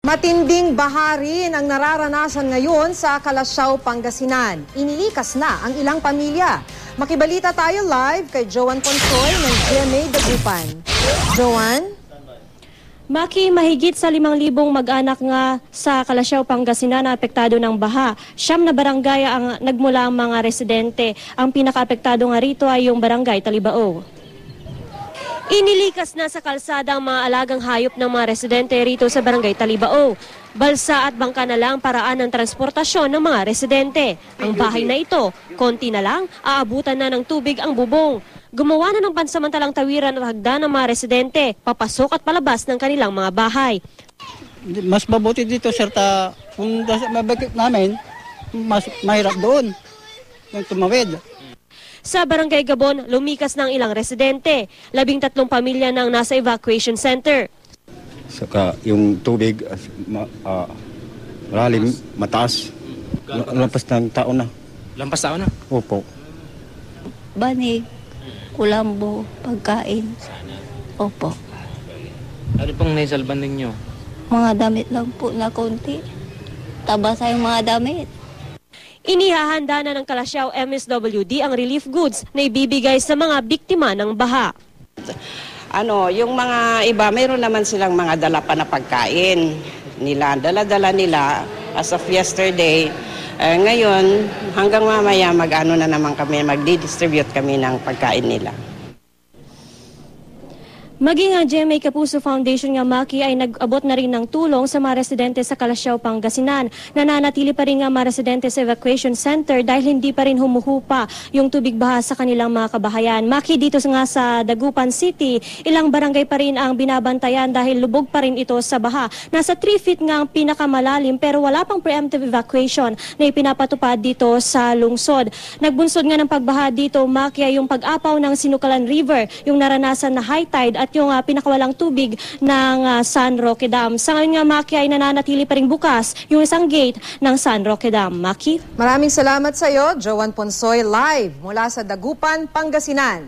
Matinding baha rin ang nararanasan ngayon sa Calasiao, Pangasinan. Inilikas na ang ilang pamilya. Makibalita tayo live kay Joan Ponsoy ng GMA Dagupan. Joan? Maki, mahigit sa 5,000 mag-anak nga sa Calasiao, Pangasinan na apektado ng baha. 9 na barangay ang nagmula ang mga residente. Ang pinaka-apektado nga rito ay yung barangay Talibao. Inilikas na sa kalsada ang mga alagang hayop ng mga residente rito sa barangay Talibao. Balsa at bangka na lang paraan ng transportasyon ng mga residente. Ang bahay na ito, konti na lang, aabutan na ng tubig ang bubong. Gumawa na ng pansamantalang tawiran at hagdan ng mga residente, papasok at palabas ng kanilang mga bahay. Mas mabuti dito, sir, kung mabagit namin, mas mahirap doon, yung tumawid. Sa Barangay Gabon, lumikas ng ilang residente. 13 pamilya nang nasa evacuation center. Saka yung tubig, malalim, mataas. Lampas ng taon na. Lampas taon na? Opo. Banig, kulambo, pagkain. Opo. Ano pong naisalban ninyo? Mga damit lang po na konti. Tabasa yung mga damit. Inihahanda na ng Calasiao MSWD ang relief goods na ibibigay sa mga biktima ng baha. Yung mga iba, mayroon naman silang mga dala pa na pagkain nila. Dala-dala nila as of yesterday. Ngayon, hanggang mamaya na naman kami, magdi-distribute kami ng pagkain nila. Maging ang GMA Kapuso Foundation nga Maki ay nag-abot na rin ng tulong sa mga residente sa Calasiao, Pangasinan. Nananatili pa rin nga mga residente sa evacuation center dahil hindi pa rin humuhupa yung tubig baha sa kanilang mga kabahayan. Maki, dito nga sa Dagupan City, ilang barangay pa rin ang binabantayan dahil lubog pa rin ito sa baha. Nasa 3 feet nga ang pinakamalalim pero wala pang preemptive evacuation na ipinapatupad dito sa lungsod. Nagbunsod nga ng pagbaha dito, Maki, ay yung pag-apaw ng Sinukalan River, yung naranasan na high tide at yung pinakawalang tubig ng San Roque Dam. Sa ngayon nga, Maki, ay nananatili pa rin bukas yung isang gate ng San Roque Dam. Maki? Maraming salamat sa iyo, Joan Ponsoy, live mula sa Dagupan, Pangasinan.